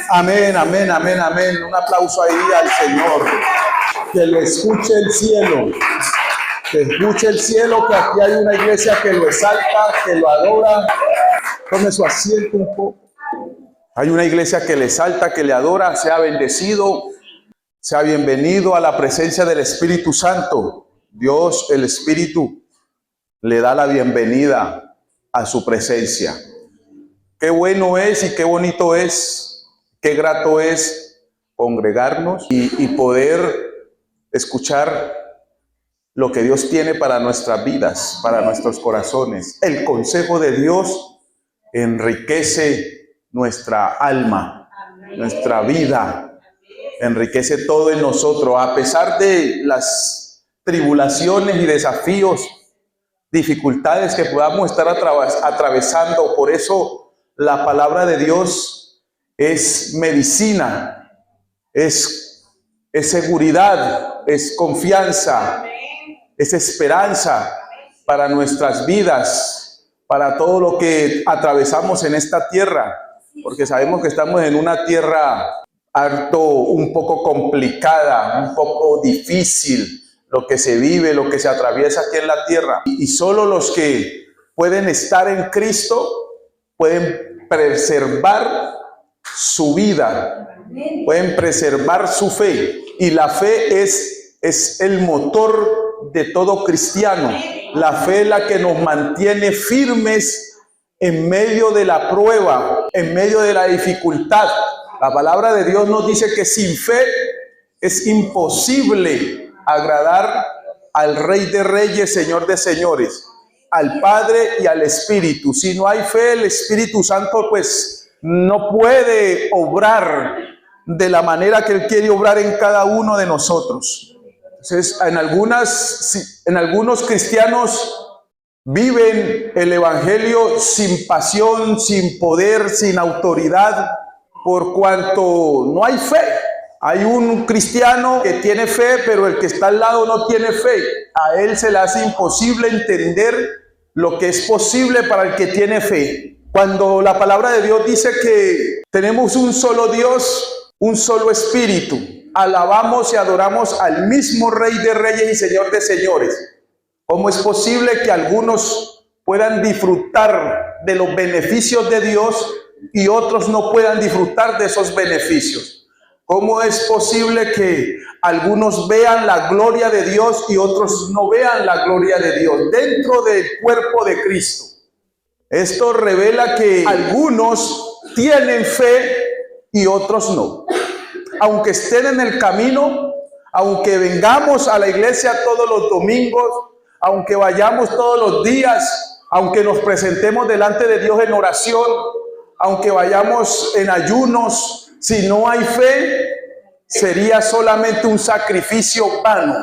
Amén, amén, amén, amén. Un aplauso ahí al Señor. Que le escuche el cielo. Que escuche el cielo, que aquí hay una iglesia que lo exalta, que lo adora. Tome su asiento un poco. Hay una iglesia que le exalta, que le adora. Sea bendecido, sea bienvenido a la presencia del Espíritu Santo. Dios, el Espíritu, le da la bienvenida a su presencia. Qué bueno es y qué bonito es, qué grato es congregarnos y poder escuchar lo que Dios tiene para nuestras vidas, para nuestros corazones. El consejo de Dios enriquece nuestra alma, nuestra vida, enriquece todo en nosotros. A pesar de las tribulaciones y desafíos, dificultades que podamos estar atravesando, por eso la palabra de Dios es medicina, es seguridad, es confianza, es esperanza para nuestras vidas, para todo lo que atravesamos en esta tierra, porque sabemos que estamos en una tierra un poco complicada, un poco difícil, lo que se vive, lo que se atraviesa aquí en la tierra. Y solo los que pueden estar en Cristo pueden preservar su vida, pueden preservar su fe. Y la fe es el motor de todo cristiano. La fe es la que nos mantiene firmes en medio de la prueba, en medio de la dificultad. La palabra de Dios nos dice que sin fe es imposible agradar al Rey de Reyes, Señor de Señores, al Padre y al Espíritu. Si no hay fe, el Espíritu Santo pues no puede obrar de la manera que Él quiere obrar en cada uno de nosotros. Entonces, en algunos cristianos viven el Evangelio sin pasión, sin poder, sin autoridad, por cuanto no hay fe. Hay un cristiano que tiene fe, pero el que está al lado no tiene fe. A él se le hace imposible entender lo que es posible para el que tiene fe. Cuando la palabra de Dios dice que tenemos un solo Dios, un solo Espíritu, alabamos y adoramos al mismo Rey de Reyes y Señor de Señores. ¿Cómo es posible que algunos puedan disfrutar de los beneficios de Dios y otros no puedan disfrutar de esos beneficios? ¿Cómo es posible que algunos vean la gloria de Dios y otros no vean la gloria de Dios dentro del cuerpo de Cristo? Esto revela que algunos tienen fe y otros no. Aunque estén en el camino, aunque vengamos a la iglesia todos los domingos, aunque vayamos todos los días, aunque nos presentemos delante de Dios en oración, aunque vayamos en ayunos, si no hay fe, sería solamente un sacrificio vano.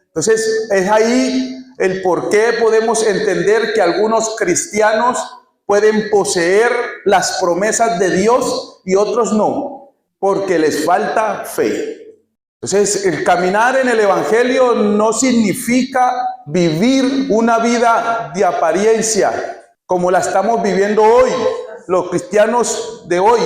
Entonces, es ahí el por qué podemos entender que algunos cristianos pueden poseer las promesas de Dios y otros no, porque les falta fe. Entonces, el caminar en el Evangelio no significa vivir una vida de apariencia como la estamos viviendo hoy, los cristianos de hoy.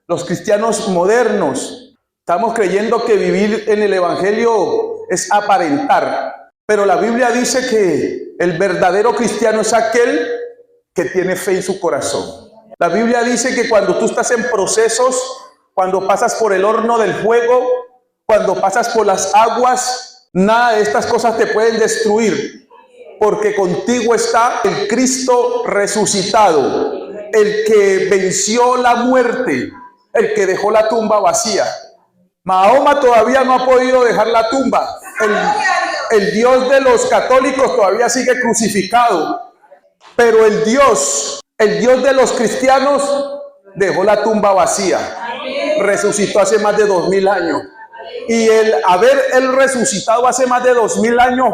Los cristianos modernos estamos creyendo que vivir en el Evangelio es aparentar, pero la Biblia dice que el verdadero cristiano es aquel que tiene fe en su corazón. La Biblia dice que cuando tú estás en procesos, cuando pasas por el horno del fuego, cuando pasas por las aguas, nada de estas cosas te pueden destruir, porque contigo está el Cristo resucitado, el que venció la muerte, el que dejó la tumba vacía. Mahoma todavía no ha podido dejar la tumba. El Dios de los católicos todavía sigue crucificado. Pero el Dios de los cristianos dejó la tumba vacía. Resucitó hace más de 2000 años. Y el haber él resucitado hace más de 2000 años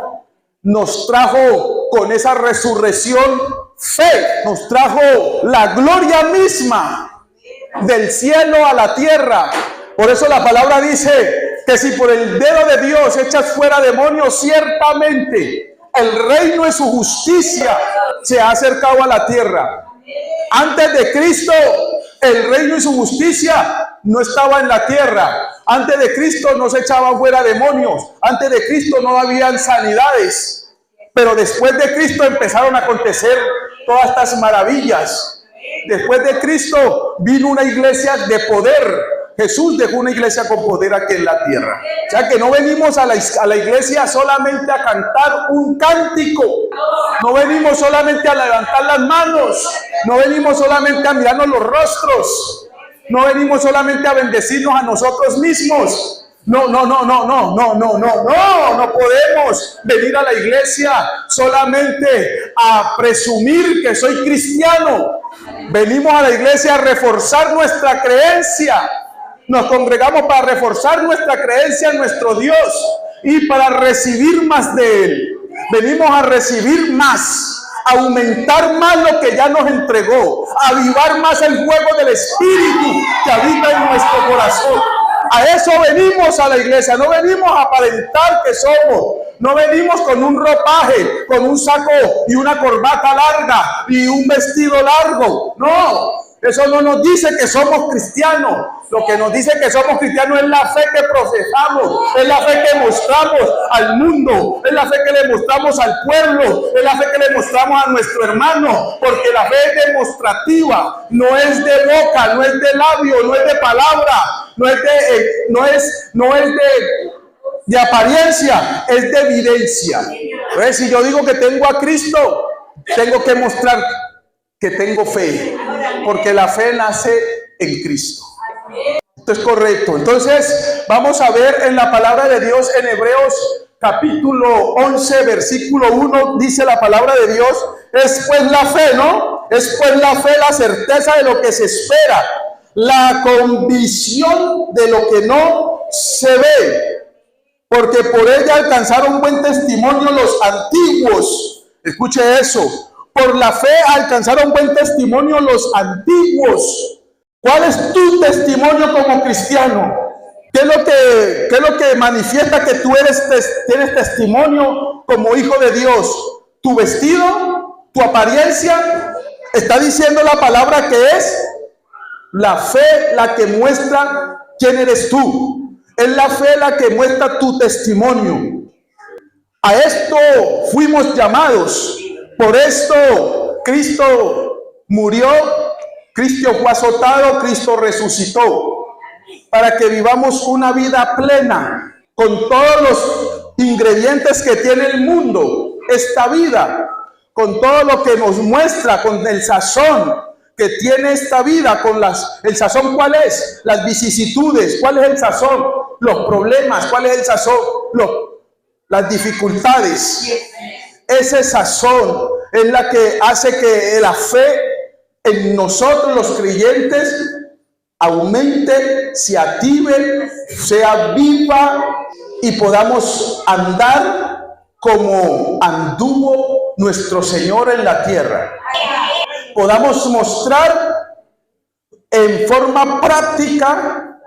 nos trajo con esa resurrección fe, nos trajo la gloria misma del cielo a la tierra. Por eso la palabra dice que si por el dedo de Dios echas fuera demonios, ciertamente el reino de su justicia se ha acercado a la tierra. Antes de Cristo, el reino y su justicia no estaba en la tierra. Antes de Cristo no se echaban fuera demonios. Antes de Cristo no habían sanidades. Pero después de Cristo empezaron a acontecer todas estas maravillas. Después de Cristo vino una iglesia de poder. Jesús dejó una iglesia con poder aquí en la tierra. O sea que no venimos a la iglesia solamente a cantar un cántico. No venimos solamente a levantar las manos. No venimos solamente a mirarnos los rostros. No venimos solamente a bendecirnos a nosotros mismos. No podemos venir a la iglesia solamente a presumir que soy cristiano. Venimos a la iglesia a reforzar nuestra creencia. Nos congregamos para reforzar nuestra creencia en nuestro Dios y para recibir más de Él. Venimos a recibir más, a aumentar más lo que ya nos entregó, a avivar más el fuego del Espíritu que habita en nuestro corazón. A eso venimos a la iglesia, no venimos a aparentar que somos, no venimos con un ropaje, con un saco y una corbata larga y un vestido largo. No, eso no nos dice que somos cristianos. Lo que nos dice que somos cristianos es la fe que profesamos, es la fe que mostramos al mundo, es la fe que le mostramos al pueblo, es la fe que le mostramos a nuestro hermano, porque la fe es demostrativa, no es de boca, no es de labio, no es de palabra, no es de apariencia, es de evidencia. Entonces, si yo digo que tengo a Cristo, tengo que mostrar que tengo fe, porque la fe nace en Cristo. Esto es correcto. Entonces, vamos a ver en la palabra de Dios en Hebreos capítulo 11, versículo 1, dice la palabra de Dios, es pues la fe, ¿no? Es pues la fe la certeza de lo que se espera, la convicción de lo que no se ve, porque por ella alcanzaron buen testimonio los antiguos. Escuche eso. Por la fe alcanzaron buen testimonio los antiguos. ¿Cuál es tu testimonio como cristiano? ¿Qué es lo que manifiesta que tú tienes testimonio como hijo de Dios? ¿Tu vestido? ¿Tu apariencia? Está diciendo la palabra que es la fe la que muestra quién eres tú. Es la fe la que muestra tu testimonio. A esto fuimos llamados. Por esto Cristo murió, Cristo fue azotado, Cristo resucitó, para que vivamos una vida plena, con todos los ingredientes que tiene el mundo, esta vida, con todo lo que nos muestra, con el sazón que tiene esta vida, con el sazón, ¿cuál es? Las vicisitudes, ¿cuál es el sazón? Los problemas, ¿cuál es el sazón? Las dificultades. Ese sazón es la que hace que la fe en nosotros los creyentes aumente, se active, sea viva y podamos andar como anduvo nuestro Señor en la tierra. Podamos mostrar en forma práctica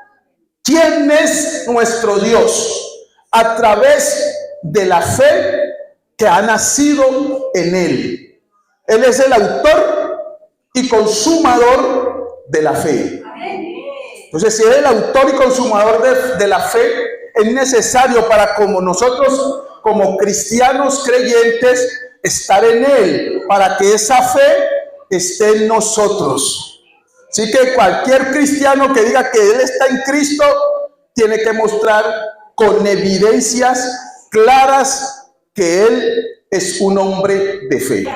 quién es nuestro Dios a través de la fe que ha nacido en Él. Él es el autor y consumador de la fe. Entonces, si es el autor y consumador de la fe, es necesario para como nosotros, como cristianos creyentes, estar en Él, para que esa fe esté en nosotros. Así que cualquier cristiano que diga que Él está en Cristo, tiene que mostrar con evidencias claras que Él es un hombre de fe.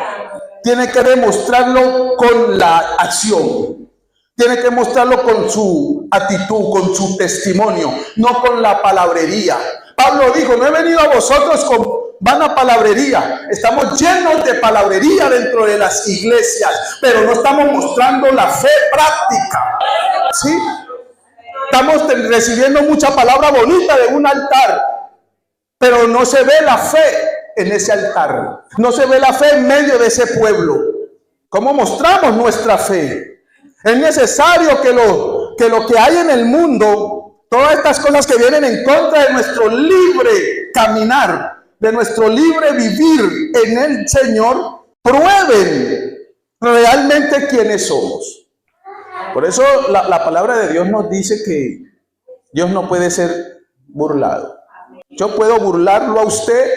Tiene que demostrarlo con la acción. Tiene que mostrarlo con su actitud, con su testimonio, no con la palabrería. Pablo dijo, no he venido a vosotros con vana palabrería. Estamos llenos de palabrería dentro de las iglesias, pero no estamos mostrando la fe práctica. ¿Sí? Estamos recibiendo mucha palabra bonita de un altar, pero no se ve la fe en ese altar. No se ve la fe en medio de ese pueblo. ¿Cómo mostramos nuestra fe? Es necesario que lo que hay en el mundo, todas estas cosas que vienen en contra de nuestro libre caminar, de nuestro libre vivir en el Señor, prueben realmente quiénes somos. Por eso la palabra de Dios nos dice que Dios no puede ser burlado. Yo puedo burlarlo a usted,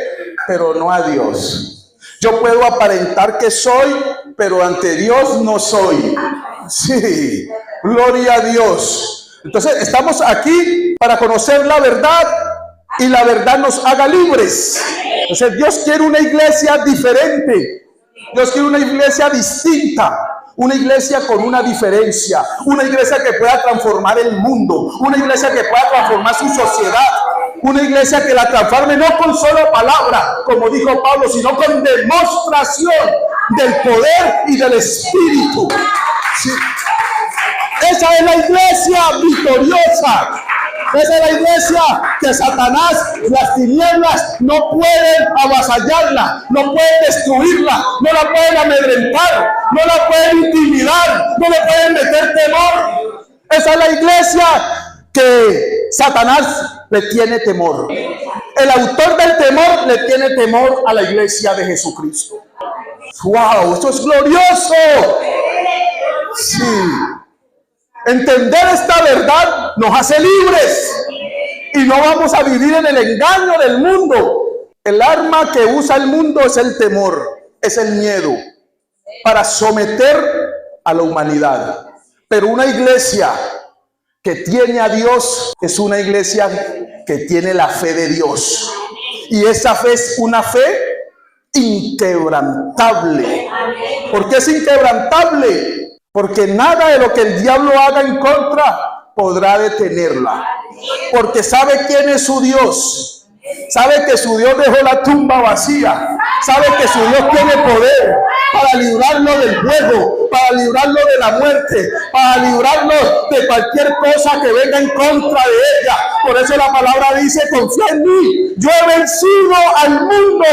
pero no a Dios. Yo puedo aparentar que soy, pero ante Dios no soy. Sí, gloria a Dios. Entonces estamos aquí para conocer la verdad y la verdad nos haga libres. Entonces Dios quiere una iglesia diferente. Dios quiere una iglesia distinta. Una iglesia con una diferencia, una iglesia que pueda transformar el mundo, una iglesia que pueda transformar su sociedad, una iglesia que la transforme no con solo palabra, como dijo Pablo, sino con demostración del poder y del Espíritu. Sí. Esa es la iglesia victoriosa. Esa es la iglesia que Satanás, las tinieblas, no pueden avasallarla, no pueden destruirla, no la pueden amedrentar, no la pueden intimidar, no le pueden meter temor. Esa es la iglesia que Satanás le tiene temor. El autor del temor le tiene temor a la iglesia de Jesucristo. ¡Wow! ¡Esto es glorioso! Sí. Entender esta verdad nos hace libres y no vamos a vivir en el engaño del mundo. El arma que usa el mundo es el temor, es el miedo, para someter a la humanidad. Pero una iglesia que tiene a Dios es una iglesia que tiene la fe de Dios. Y esa fe es una fe inquebrantable. ¿Por qué es inquebrantable? Porque nada de lo que el diablo haga en contra podrá detenerla. Porque sabe quién es su Dios. Sabe que su Dios dejó la tumba vacía. Sabe que su Dios tiene poder para librarlo del fuego, para librarlo de la muerte, para librarlo de cualquier cosa que venga en contra de ella. Por eso la palabra dice, confía en mí. Yo he vencido al mundo.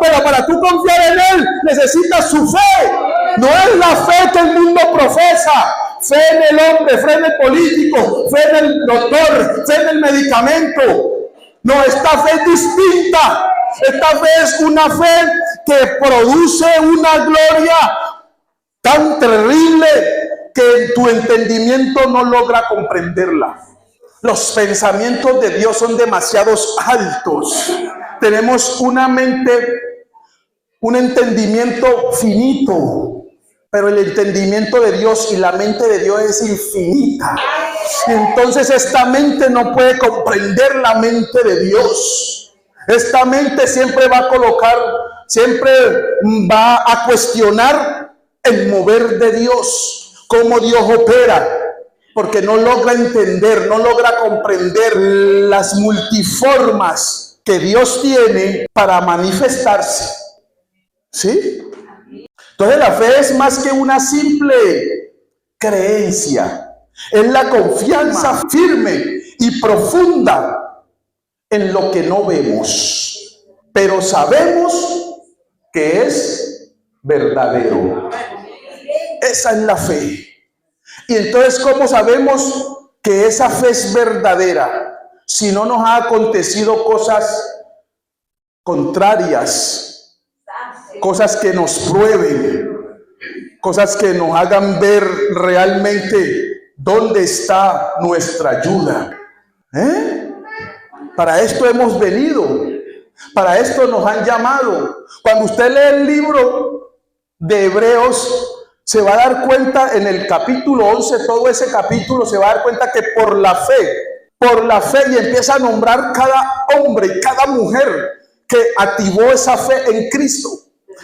Pero para tú confiar en Él, necesitas su fe. No es la fe que el mundo profesa. Fe en el hombre, fe en el político, fe en el doctor, fe en el medicamento. No, esta fe es distinta. Esta fe es una fe que produce una gloria tan terrible que tu entendimiento no logra comprenderla. Los pensamientos de Dios son demasiado altos. Tenemos una mente, un entendimiento finito, pero el entendimiento de Dios y la mente de Dios es infinita. Entonces esta mente no puede comprender la mente de Dios. Esta mente siempre va a colocar, siempre va a cuestionar el mover de Dios, cómo Dios opera, porque no logra entender, no logra comprender las multiformas que Dios tiene para manifestarse. ¿Sí? Entonces la fe es más que una simple creencia. Es la confianza firme y profunda en lo que no vemos, pero sabemos que es verdadero. Esa es la fe. Y entonces, ¿cómo sabemos que esa fe es verdadera? Si no nos ha acontecido cosas contrarias, cosas que nos prueben, cosas que nos hagan ver realmente dónde está nuestra ayuda. Para esto hemos venido, para esto nos han llamado. Cuando usted lee el libro de Hebreos, se va a dar cuenta en el capítulo 11, todo ese capítulo se va a dar cuenta que por la fe, y empieza a nombrar cada hombre y cada mujer que activó esa fe en Cristo,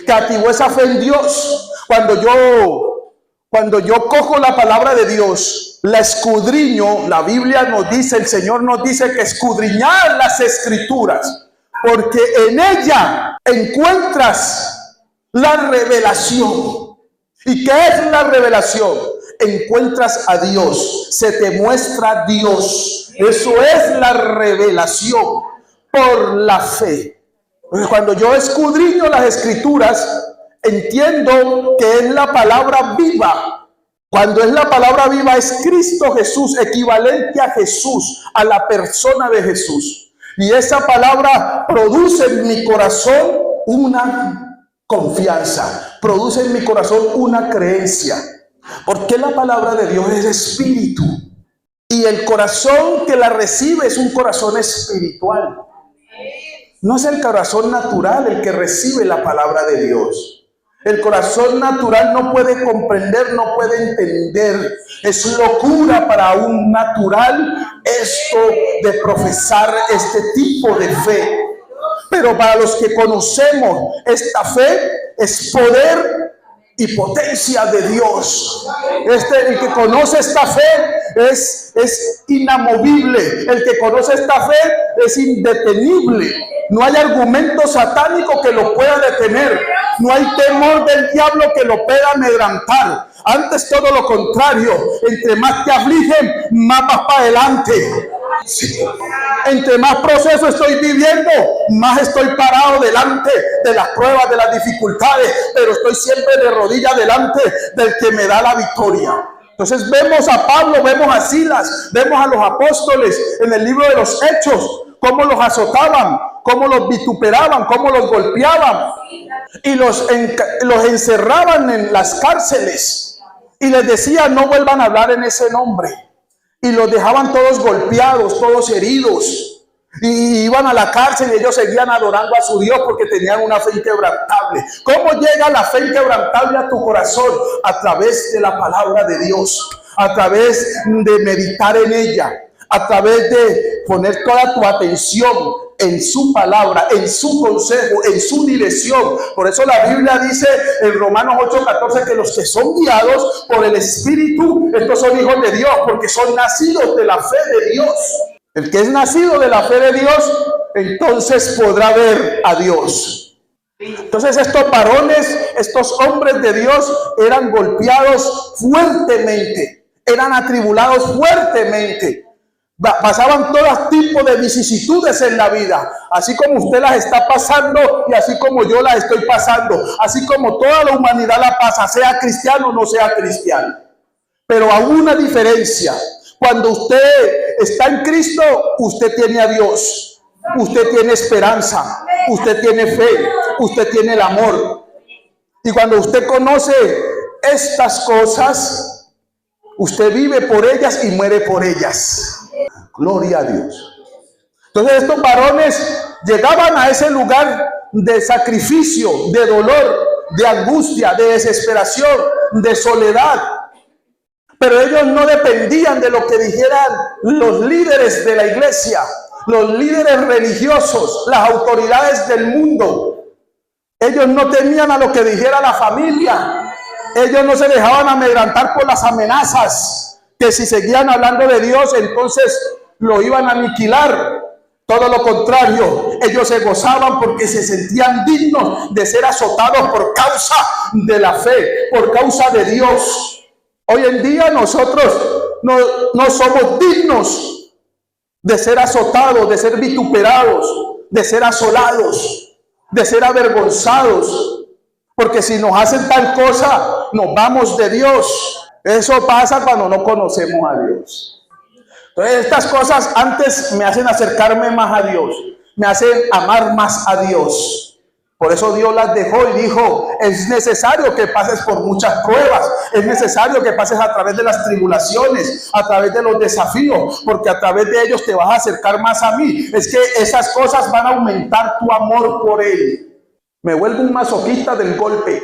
que activó esa fe en Dios. Cuando yo cojo la palabra de Dios, la escudriño, la Biblia nos dice, el Señor nos dice que escudriñar las Escrituras, porque en ella encuentras la revelación. ¿Y qué es la revelación? Encuentras a Dios, se te muestra Dios. Eso es la revelación por la fe. Cuando yo escudriño las Escrituras, entiendo que es la palabra viva. Cuando es la palabra viva, es Cristo Jesús, equivalente a Jesús, a la persona de Jesús. Y esa palabra produce en mi corazón una confianza, produce en mi corazón una creencia. Porque la palabra de Dios es espíritu. Y el corazón que la recibe es un corazón espiritual. No es el corazón natural el que recibe la palabra de Dios. El corazón natural no puede comprender, no puede entender. Es locura para un natural esto de profesar este tipo de fe. Pero para los que conocemos esta fe, es poder y potencia de Dios. El que conoce esta fe es inamovible. El que conoce esta fe es indetenible. No hay argumento satánico que lo pueda detener. No hay temor del diablo que lo pueda amedrantar. Antes todo lo contrario. Entre más te afligen, más vas para adelante. Sí. Entre más proceso estoy viviendo, más estoy parado delante de las pruebas, de las dificultades, pero estoy siempre de rodillas delante del que me da la victoria. Entonces vemos a Pablo, vemos a Silas, vemos a los apóstoles en el libro de los Hechos, cómo los azotaban, cómo los vituperaban, cómo los golpeaban y los encerraban en las cárceles y les decían: no vuelvan a hablar en ese nombre. Y los dejaban todos golpeados, todos heridos. Y iban a la cárcel y ellos seguían adorando a su Dios porque tenían una fe inquebrantable. ¿Cómo llega la fe inquebrantable a tu corazón? A través de la palabra de Dios, a través de meditar en ella, a través de poner toda tu atención en su palabra, en su consejo, en su dirección. Por eso la Biblia dice en Romanos 8:14 que los que son guiados por el Espíritu, estos son hijos de Dios, porque son nacidos de la fe de Dios. El que es nacido de la fe de Dios, entonces podrá ver a Dios. Entonces estos varones, estos hombres de Dios eran golpeados fuertemente, eran atribulados fuertemente. Pasaban todo tipo de vicisitudes en la vida, así como usted las está pasando y así como yo las estoy pasando, así como toda la humanidad la pasa, sea cristiano o no sea cristiano. Pero hay una diferencia: cuando usted está en Cristo, usted tiene a Dios, usted tiene esperanza, usted tiene fe, usted tiene el amor. Y cuando usted conoce estas cosas, usted vive por ellas y muere por ellas. Gloria a Dios. Entonces estos varones llegaban a ese lugar de sacrificio, de dolor, de angustia, de desesperación, de soledad. Pero ellos no dependían de lo que dijeran los líderes de la iglesia, los líderes religiosos, las autoridades del mundo. Ellos no temían a lo que dijera la familia. Ellos no se dejaban amedrantar por las amenazas, que si seguían hablando de Dios, entonces lo iban a aniquilar. Todo lo contrario, ellos se gozaban porque se sentían dignos de ser azotados por causa de la fe, por causa de Dios. Hoy en día nosotros no somos dignos de ser azotados, de ser vituperados, de ser asolados, de ser avergonzados, porque si nos hacen tal cosa, nos vamos de Dios. Eso pasa cuando no conocemos a Dios. Entonces estas cosas antes me hacen acercarme más a Dios, me hacen amar más a Dios. Por eso Dios las dejó y dijo: es necesario que pases por muchas pruebas, es necesario que pases a través de las tribulaciones, a través de los desafíos, porque a través de ellos te vas a acercar más a mí. Es que esas cosas van a aumentar tu amor por Él. Me vuelvo un masoquista del golpe,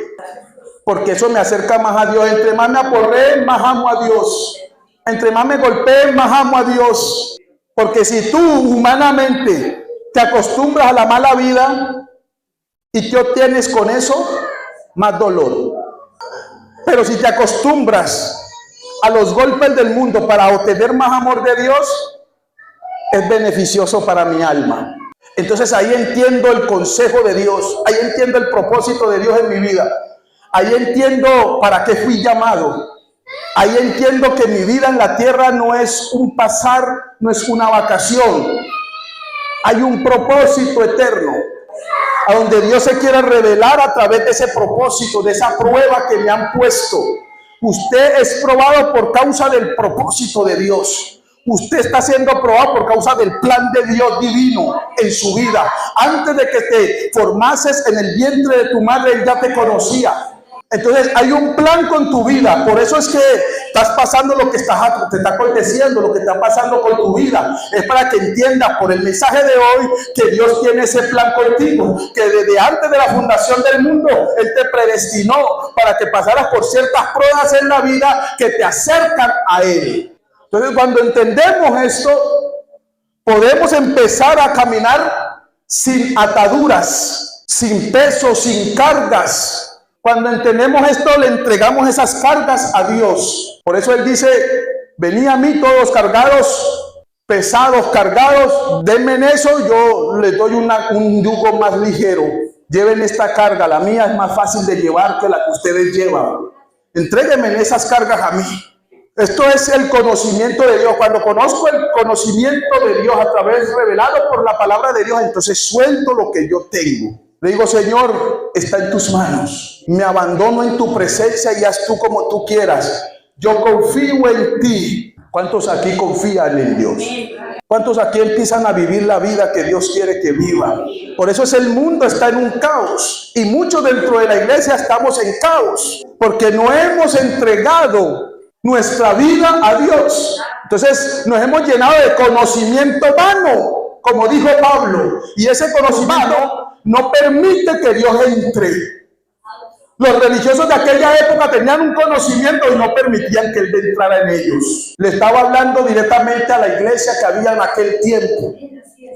porque eso me acerca más a Dios. Entre más me aporreen, más amo a Dios. Entre más me golpeen, más amo a Dios. Porque si tú humanamente te acostumbras a la mala vida, ¿y qué obtienes con eso? Más dolor. Pero si te acostumbras a los golpes del mundo para obtener más amor de Dios, es beneficioso para mi alma. Entonces ahí entiendo el consejo de Dios, ahí entiendo el propósito de Dios en mi vida, ahí entiendo para qué fui llamado, ahí entiendo que mi vida en la tierra no es un pasar, no es una vacación, hay un propósito eterno, a donde Dios se quiere revelar a través de ese propósito, de esa prueba que me han puesto. Usted es probado por causa del propósito de Dios. Usted está siendo probado por causa del plan de Dios divino en su vida. Antes de que te formases en el vientre de tu madre, Él ya te conocía. Entonces hay un plan con tu vida. Por eso es que estás pasando lo que te está aconteciendo, lo que está pasando con tu vida. Es para que entiendas por el mensaje de hoy que Dios tiene ese plan contigo, que desde antes de la fundación del mundo Él te predestinó para que pasaras por ciertas pruebas en la vida que te acercan a Él. Entonces cuando entendemos esto, podemos empezar a caminar sin ataduras, sin peso, sin cargas. Cuando entendemos esto, le entregamos esas cargas a Dios. Por eso Él dice, venid a mí todos cargados, pesados, cargados, denme en eso, yo les doy un yugo más ligero. Lleven esta carga, la mía es más fácil de llevar que la que ustedes llevan. Entréguenme en esas cargas a mí. Esto es el conocimiento de Dios. Cuando conozco el conocimiento de Dios a través revelado por la palabra de Dios, entonces suelto lo que yo tengo. Le digo, Señor, está en tus manos. Me abandono en tu presencia y haz tú como tú quieras. Yo confío en ti. ¿Cuántos aquí confían en Dios? ¿Cuántos aquí empiezan a vivir la vida que Dios quiere que viva? Por eso el mundo está en un caos. Y muchos dentro de la iglesia estamos en caos. Porque no hemos entregado nuestra vida a Dios. Entonces nos hemos llenado de conocimiento vano, como dijo Pablo. Y ese conocimiento no permite que Dios entre. Los religiosos de aquella época tenían un conocimiento y no permitían que Él entrara en ellos. Le estaba hablando directamente a la iglesia que había en aquel tiempo,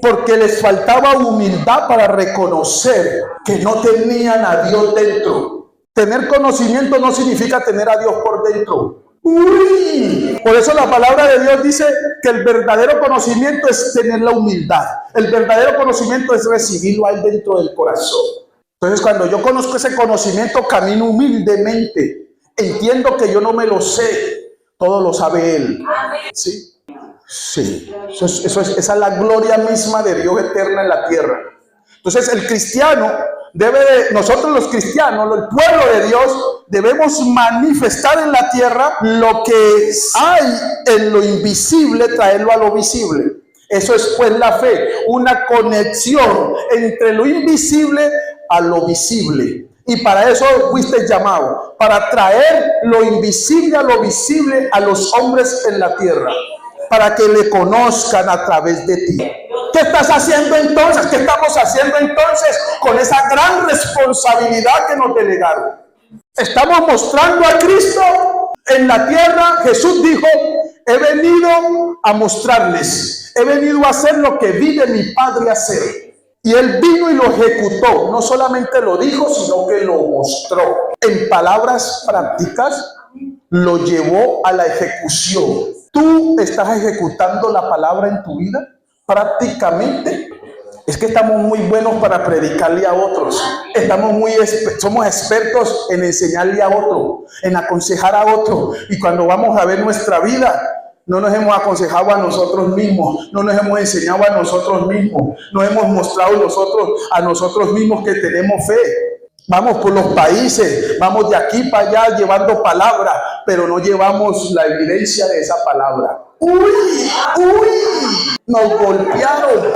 porque les faltaba humildad para reconocer que no tenían a Dios dentro. Tener conocimiento no significa tener a Dios por dentro. Por eso la palabra de Dios dice que el verdadero conocimiento es tener la humildad. El verdadero conocimiento es recibirlo a Él dentro del corazón. Entonces cuando yo conozco ese conocimiento, camino humildemente. Entiendo que yo no me lo sé, todo lo sabe Él. ¿Sí? Sí. Esa es la gloria misma de Dios eterna en la tierra. Entonces el cristiano nosotros los cristianos, el pueblo de Dios, debemos manifestar en la tierra lo que hay en lo invisible, traerlo a lo visible. Eso es pues la fe, una conexión entre lo invisible a lo visible. Y para eso fuiste llamado, para traer lo invisible a lo visible a los hombres en la tierra, para que le conozcan a través de ti. ¿Qué estás haciendo entonces? ¿Qué estamos haciendo entonces con esa gran responsabilidad que nos delegaron? Estamos mostrando a Cristo en la tierra. Jesús dijo, he venido a mostrarles, he venido a hacer lo que vi de mi Padre hacer. Y Él vino y lo ejecutó. No solamente lo dijo, sino que lo mostró. En palabras prácticas, lo llevó a la ejecución. ¿Tú estás ejecutando la palabra en tu vida? Prácticamente. Es que estamos muy buenos para predicarle a otros. Somos expertos en enseñarle a otro, en aconsejar a otro. Y cuando vamos a ver nuestra vida, no nos hemos aconsejado a nosotros mismos, no nos hemos enseñado a nosotros mismos, no hemos mostrado a nosotros mismos que tenemos fe. Vamos por los países, vamos de aquí para allá llevando palabra, pero no llevamos la evidencia de esa palabra. Nos golpearon.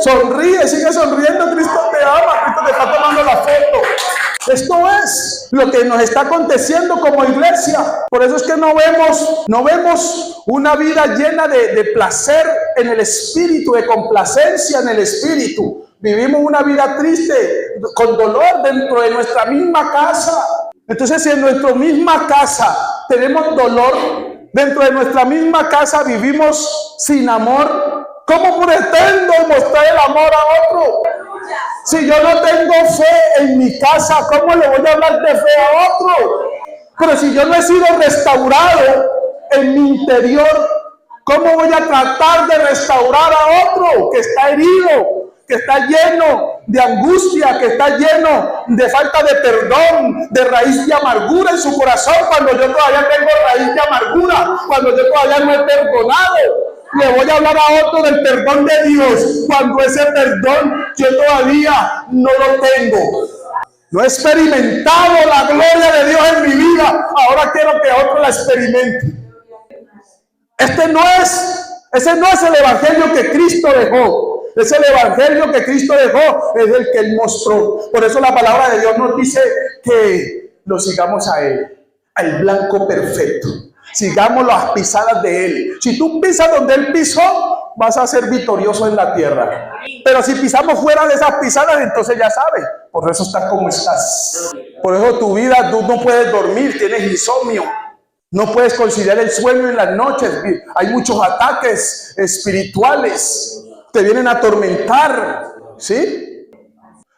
Sonríe, sigue sonriendo, Cristo te ama, Cristo te está tomando la foto. Esto es lo que nos está aconteciendo como iglesia. Por eso es que no vemos una vida llena de placer en el espíritu, de complacencia en el espíritu. Vivimos una vida triste, con dolor dentro de nuestra misma casa. Entonces, si en nuestra misma casa tenemos dolor, dentro de nuestra misma casa vivimos sin amor, ¿cómo pretendo mostrar el amor a otro? Si yo no tengo fe en mi casa, ¿cómo le voy a hablar de fe a otro? Pero si yo no he sido restaurado en mi interior, ¿cómo voy a tratar de restaurar a otro que está herido, que está lleno de angustia, que está lleno de falta de perdón, de raíz de amargura en su corazón, cuando yo todavía tengo raíz de amargura, cuando yo todavía no he perdonado? Le voy a hablar a otro del perdón de Dios, cuando ese perdón yo todavía no lo tengo. No he experimentado la gloria de Dios en mi vida, ahora quiero que otro la experimente. Ese no es el evangelio que Cristo dejó. Es el evangelio que Cristo dejó, es el que Él mostró. Por eso la palabra de Dios nos dice que lo sigamos a Él, al blanco perfecto. Sigamos las pisadas de Él. Si tú pisas donde Él pisó, vas a ser victorioso en la tierra. Pero si pisamos fuera de esas pisadas, entonces ya sabes, por eso estás como estás. Por eso tu vida, tú no puedes dormir, tienes insomnio. No puedes conciliar el sueño en las noches. Hay muchos ataques espirituales. Te vienen a atormentar, ¿sí?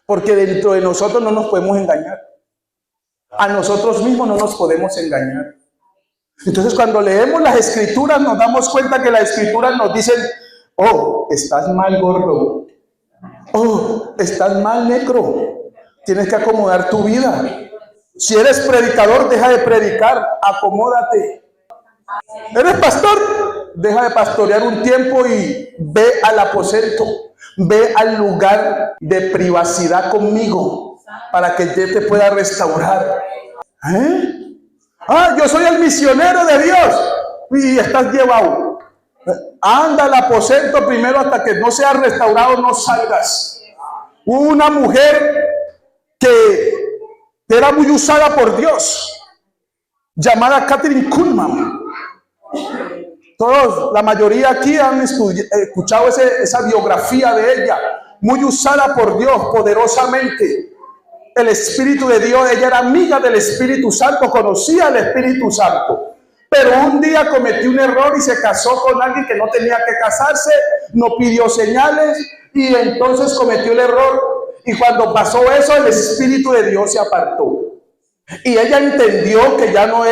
Porque dentro de nosotros no nos podemos engañar. A nosotros mismos no nos podemos engañar. Entonces, cuando leemos las escrituras, nos damos cuenta que las escrituras nos dicen: oh, estás mal, gordo. Oh, estás mal, negro. Tienes que acomodar tu vida. Si eres predicador, deja de predicar, acomódate. ¿Eres pastor? Deja de pastorear un tiempo y ve al aposento, ve al lugar de privacidad conmigo para que yo te pueda restaurar. Yo soy el misionero de Dios y estás llevado. Anda al aposento primero hasta que no seas restaurado, no salgas. Hubo una mujer que era muy usada por Dios, llamada Kathryn Kuhlman. Todos, la mayoría aquí han escuchado esa biografía de ella, muy usada por Dios poderosamente. El Espíritu de Dios, ella era amiga del Espíritu Santo, conocía al Espíritu Santo. Pero un día cometió un error y se casó con alguien que no tenía que casarse, no pidió señales y entonces cometió el error. Y cuando pasó eso, el Espíritu de Dios se apartó. Y ella entendió que ya no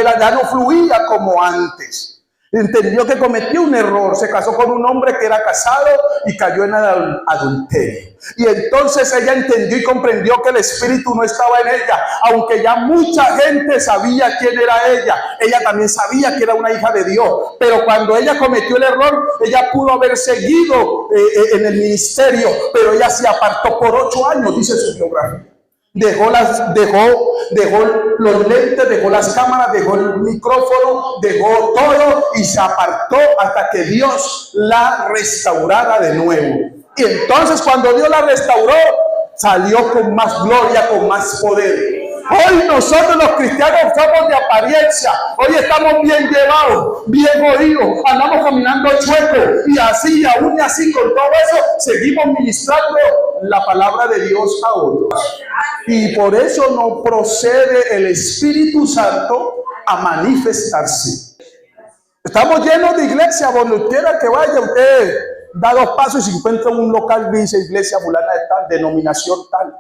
fluía como antes. Entendió que cometió un error. Se casó con un hombre que era casado y cayó en adulterio. Y entonces ella entendió y comprendió que el Espíritu no estaba en ella. Aunque ya mucha gente sabía quién era ella, ella también sabía que era una hija de Dios. Pero cuando ella cometió el error, ella pudo haber seguido en el ministerio, pero ella se apartó por 8 años, dice su biografía. Dejó los lentes, dejó las cámaras, dejó el micrófono, dejó todo y se apartó hasta que Dios la restaurara de nuevo. Y entonces cuando Dios la restauró, salió con más gloria, con más poder. Hoy nosotros los cristianos somos de apariencia. Hoy estamos bien llevados, bien jodidos, andamos caminando chueco y así, aún y así, con todo eso, seguimos ministrando la palabra de Dios a otros. Y por eso no procede el Espíritu Santo a manifestarse. Estamos llenos de iglesia, donde quiera que vaya, usted da 2 pasos y se encuentra un local, dice iglesia fulana de tal, denominación tal.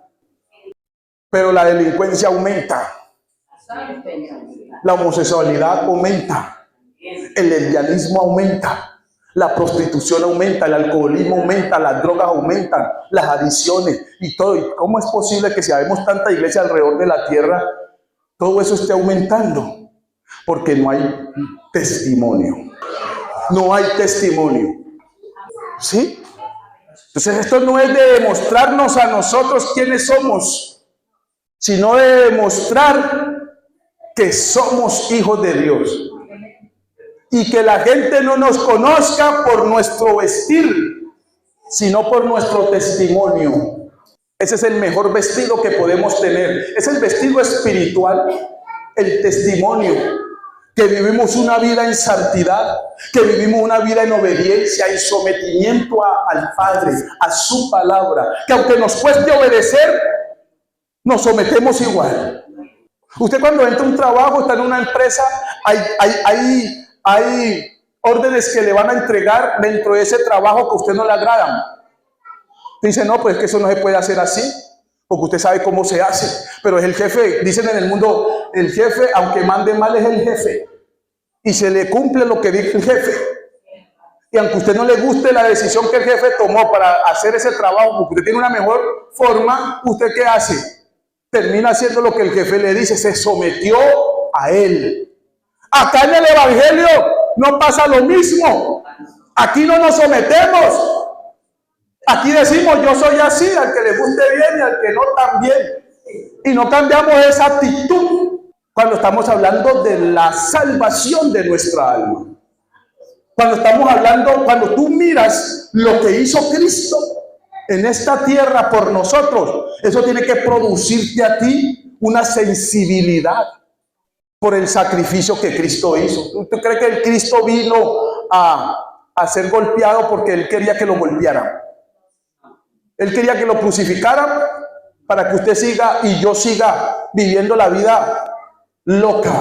Pero la delincuencia aumenta, la homosexualidad aumenta, el lesbianismo aumenta, la prostitución aumenta, el alcoholismo aumenta, las drogas aumentan, las adicciones y todo. ¿Y cómo es posible que si habemos tanta iglesia alrededor de la tierra, todo eso esté aumentando? Porque no hay testimonio. No hay testimonio. ¿Sí? Entonces esto no es de demostrarnos a nosotros quiénes somos, sino de demostrar que somos hijos de Dios. Y que la gente no nos conozca por nuestro vestir, sino por nuestro testimonio. Ese es el mejor vestido que podemos tener. Es el vestido espiritual, el testimonio. Que vivimos una vida en santidad, que vivimos una vida en obediencia, en sometimiento al Padre, a su palabra. Que aunque nos cueste obedecer, nos sometemos igual. Usted cuando entra a un trabajo, está en una empresa, hay órdenes que le van a entregar dentro de ese trabajo que a usted no le agradan. Dice, no, pues es que eso no se puede hacer así, porque usted sabe cómo se hace. Pero es el jefe, dicen en el mundo, el jefe, aunque mande mal, es el jefe. Y se le cumple lo que dice el jefe. Y aunque a usted no le guste la decisión que el jefe tomó para hacer ese trabajo, porque usted tiene una mejor forma, ¿usted qué hace? Termina haciendo lo que el jefe le dice, se sometió a él. Acá en el Evangelio no pasa lo mismo. Aquí no nos sometemos. Aquí decimos, yo soy así, al que le guste bien y al que no también. Y no cambiamos esa actitud cuando estamos hablando de la salvación de nuestra alma. Cuando estamos hablando, cuando tú miras lo que hizo Cristo en esta tierra por nosotros, eso tiene que producirte a ti una sensibilidad por el sacrificio que Cristo hizo. ¿Usted cree que el Cristo vino a ser golpeado porque Él quería que lo golpearan? Él quería que lo crucificaran para que usted siga y yo siga viviendo la vida loca,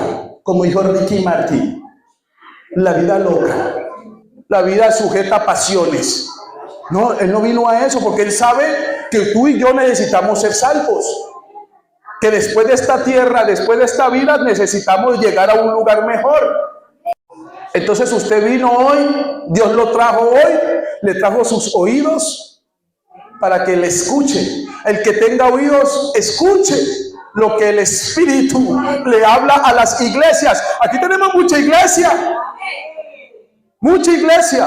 como dijo Ricky Martin. La vida loca, la vida sujeta a pasiones. No, Él no vino a eso porque Él sabe que tú y yo necesitamos ser salvos. Que después de esta tierra, después de esta vida, necesitamos llegar a un lugar mejor. Entonces usted vino hoy, Dios lo trajo hoy, le trajo sus oídos para que le escuche. El que tenga oídos, escuche lo que el Espíritu le habla a las iglesias. Aquí tenemos mucha iglesia. Mucha iglesia.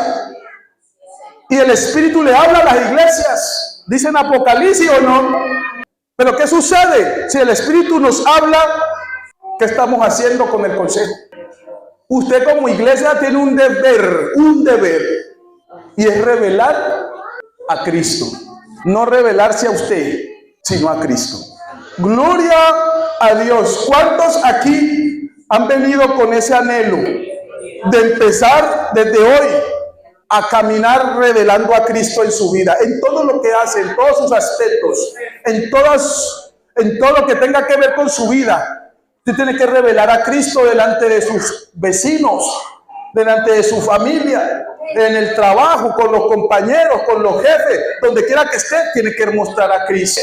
Y el Espíritu le habla a las iglesias. Dicen Apocalipsis o no. Pero ¿qué sucede? Si el Espíritu nos habla, ¿qué estamos haciendo con el consejo? Usted como iglesia tiene un deber, y es revelar a Cristo. No revelarse a usted, sino a Cristo. Gloria a Dios. ¿Cuántos aquí han venido con ese anhelo de empezar desde hoy a caminar revelando a Cristo en su vida, en todo lo que hace, en todos sus aspectos, en todo lo que tenga que ver con su vida? Usted tiene que revelar a Cristo delante de sus vecinos, delante de su familia, en el trabajo, con los compañeros, con los jefes, donde quiera que esté, tiene que mostrar a Cristo.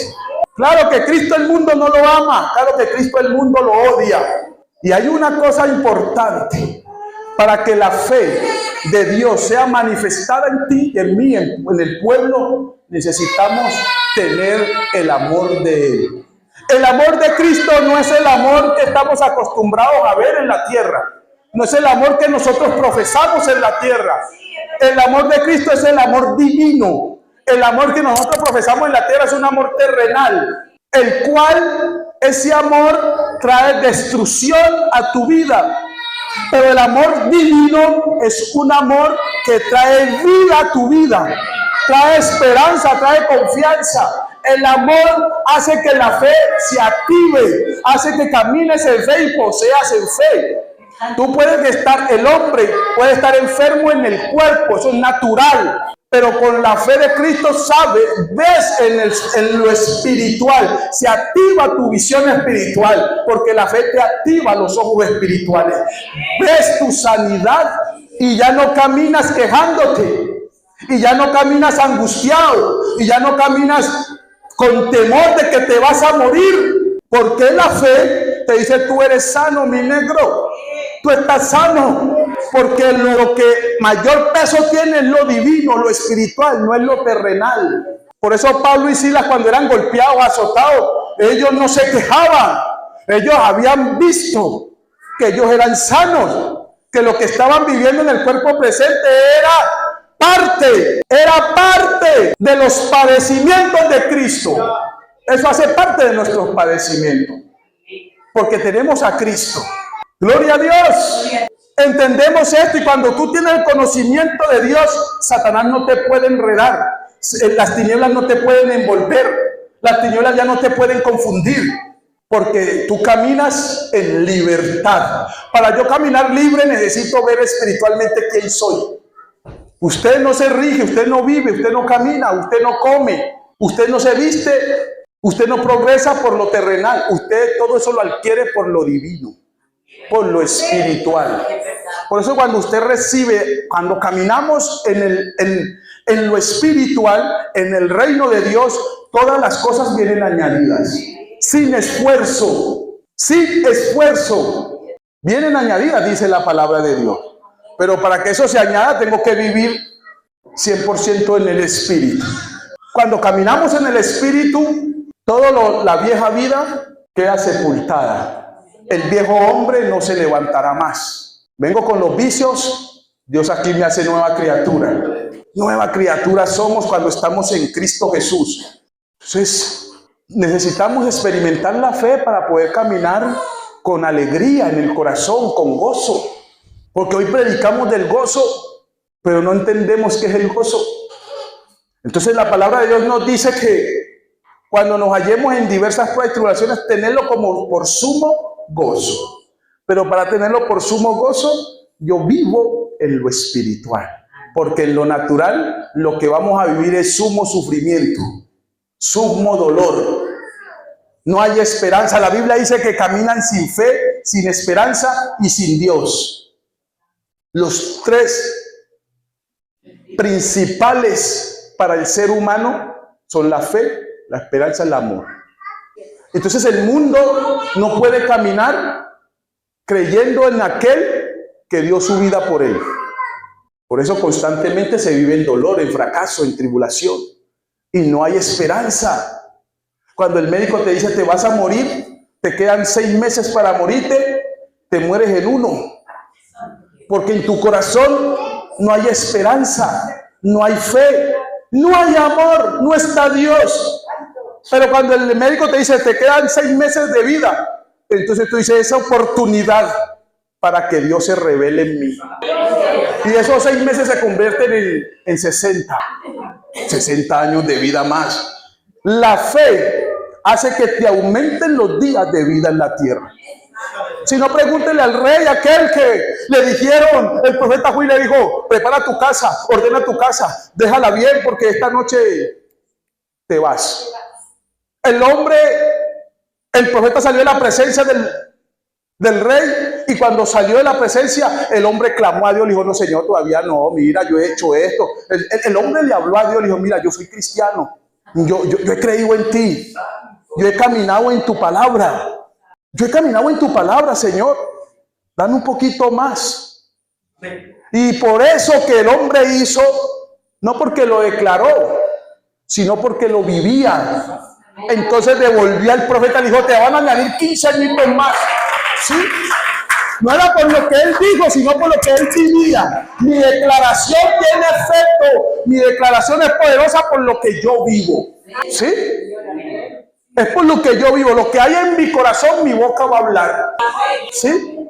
Claro que Cristo el mundo no lo ama, claro que Cristo el mundo lo odia. Y hay una cosa importante: para que la fe de Dios sea manifestada en ti y en mí, en el pueblo, necesitamos tener el amor de Él. El amor de Cristo no es el amor que estamos acostumbrados a ver en la tierra. No es el amor que nosotros profesamos en la tierra. El amor de Cristo es el amor divino. El amor que nosotros profesamos en la tierra es un amor terrenal, el cual ese amor trae destrucción a tu vida. Pero el amor divino es un amor que trae vida a tu vida, trae esperanza, trae confianza. El amor hace que la fe se active, hace que camines en fe y poseas en fe. Tú puedes estar, el hombre puede estar enfermo en el cuerpo, eso es natural. Pero con la fe de Cristo, sabes, ves en lo espiritual, se activa tu visión espiritual, porque la fe te activa los ojos espirituales. Ves tu sanidad y ya no caminas quejándote, y ya no caminas angustiado, y ya no caminas con temor de que te vas a morir, porque la fe te dice: tú eres sano, mi negro, tú estás sano. Porque lo que mayor peso tiene es lo divino, lo espiritual, no es lo terrenal. Por eso Pablo y Silas, cuando eran golpeados, azotados, ellos no se quejaban. Ellos habían visto que ellos eran sanos, que lo que estaban viviendo en el cuerpo presente era parte de los padecimientos de Cristo. Eso hace parte de nuestros padecimientos, porque tenemos a Cristo. Gloria a Dios. Entendemos esto, y cuando tú tienes el conocimiento de Dios, Satanás no te puede enredar, las tinieblas no te pueden envolver, las tinieblas ya no te pueden confundir, porque tú caminas en libertad. Para yo caminar libre necesito ver espiritualmente quién soy. Usted no se rige, usted no vive, usted no camina, usted no come, usted no se viste, usted no progresa por lo terrenal, usted todo eso lo adquiere por lo divino, por lo espiritual. Por eso cuando usted recibe, cuando caminamos en lo espiritual, en el reino de Dios, todas las cosas vienen añadidas, sin esfuerzo, vienen añadidas, dice la palabra de Dios. Pero para que eso se añada, tengo que vivir 100% en el espíritu. Cuando caminamos en el espíritu, toda la vieja vida queda sepultada. El viejo hombre no se levantará más. Vengo con los vicios, Dios aquí me hace nueva criatura. Nueva criatura somos cuando estamos en Cristo Jesús. Entonces, necesitamos experimentar la fe para poder caminar con alegría en el corazón, con gozo. Porque hoy predicamos del gozo, pero no entendemos qué es el gozo. Entonces la palabra de Dios nos dice cuando nos hallemos en diversas pruebas y tribulaciones, tenerlo como por sumo gozo. Pero para tenerlo por sumo gozo, yo vivo en lo espiritual. Porque en lo natural, lo que vamos a vivir es sumo sufrimiento, sumo dolor. No hay esperanza. La Biblia dice que caminan sin fe, sin esperanza y sin Dios. Los tres principales para el ser humano son la fe, la esperanza y el amor. Entonces el mundo no puede caminar creyendo en aquel que dio su vida por él. Por eso constantemente se vive en dolor, en fracaso, en tribulación. Y no hay esperanza. Cuando el médico te dice te vas a morir, te quedan 6 meses para morirte, te mueres en 1. Porque en tu corazón no hay esperanza, no hay fe, no hay amor, no está Dios. Pero cuando el médico te dice te quedan 6 meses de vida, entonces tú dices esa oportunidad para que Dios se revele en mí. Y esos 6 meses se convierten en 60 años de vida más. La fe hace que te aumenten los días de vida en la tierra. Si no, pregúntele al rey, aquel que le dijeron, el profeta fue y le dijo, prepara tu casa, ordena tu casa, déjala bien porque esta noche te vas. El profeta salió de la presencia del rey, y cuando salió de la presencia, el hombre clamó a Dios, le dijo, no Señor, todavía no, mira, yo he hecho esto. El hombre le habló a Dios, le dijo, mira, yo soy cristiano, yo he creído en ti, yo he caminado en tu palabra. Yo he caminado en tu palabra, Señor. Dame un poquito más. Y por eso que el hombre hizo, no porque lo declaró, sino porque lo vivía. Entonces devolvió al profeta y le dijo, te van a añadir 15 añitos más. ¿Sí? No era por lo que él dijo, sino por lo que él vivía. Mi declaración tiene efecto. Mi declaración es poderosa por lo que yo vivo. ¿Sí? Es por lo que yo vivo, lo que hay en mi corazón, mi boca va a hablar. ¿Sí?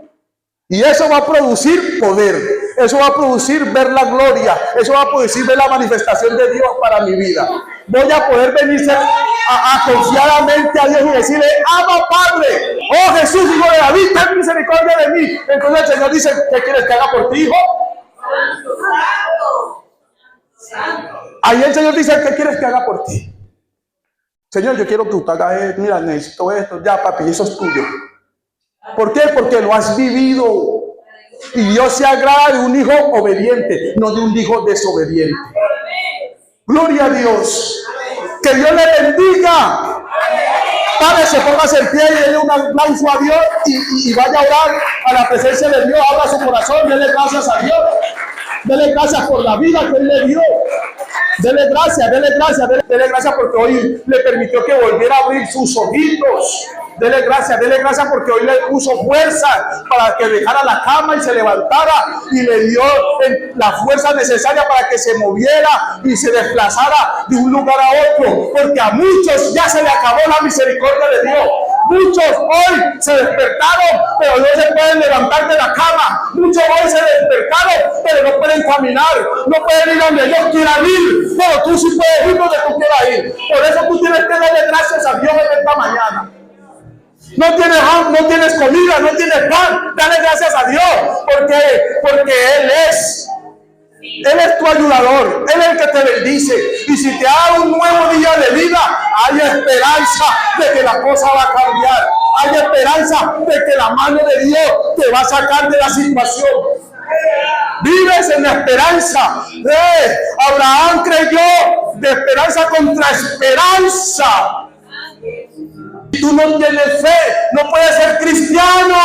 Y eso va a producir poder. Eso va a producir ver la gloria. Eso va a producir ver la manifestación de Dios para mi vida. Voy a poder venirse confiadamente a Dios y decirle, ama Padre. Oh Jesús, hijo de David, ten misericordia de mí. Entonces el Señor dice, ¿qué quieres que haga por ti, hijo? Ahí el Señor dice, ¿qué quieres que haga por ti? Señor, yo quiero que tú hagas esto, mira, necesito esto, ya papi, eso es tuyo. ¿Por qué? Porque lo has vivido. Y Dios se agrada de un hijo obediente, no de un hijo desobediente. Gloria a Dios. Que Dios le bendiga. Padre, se ponga en pie y dele un aplauso a Dios y vaya a orar a la presencia de Dios. Abra su corazón, dele gracias a Dios. Dele gracias por la vida que Él le dio. Dele gracias porque hoy le permitió que volviera a abrir sus ojitos. Dele gracias porque hoy le puso fuerza para que dejara la cama y se levantara y le dio la fuerza necesaria para que se moviera y se desplazara de un lugar a otro. Porque a muchos ya se le acabó la misericordia de Dios. Muchos hoy se despertaron, pero no se pueden levantar de la cama. Muchos hoy se despertaron, pero no pueden caminar. No pueden ir donde ellos quieran ir, pero tú sí puedes ir donde tú quieras ir. Por eso tú tienes que darle gracias a Dios en esta mañana. No tienes comida, no tienes pan, dale gracias a Dios, porque Él es tu ayudador, Él es el que te bendice. Y si te da un nuevo día de vida, hay esperanza de que la cosa va a cambiar. Hay esperanza de que la mano de Dios te va a sacar de la situación. Vives en la esperanza. Abraham creyó de esperanza contra esperanza. Si tú no tienes fe, no puedes ser cristiano.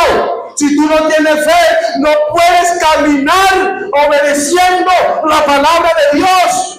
Si tú no tienes fe, no puedes caminar obedeciendo la palabra de Dios.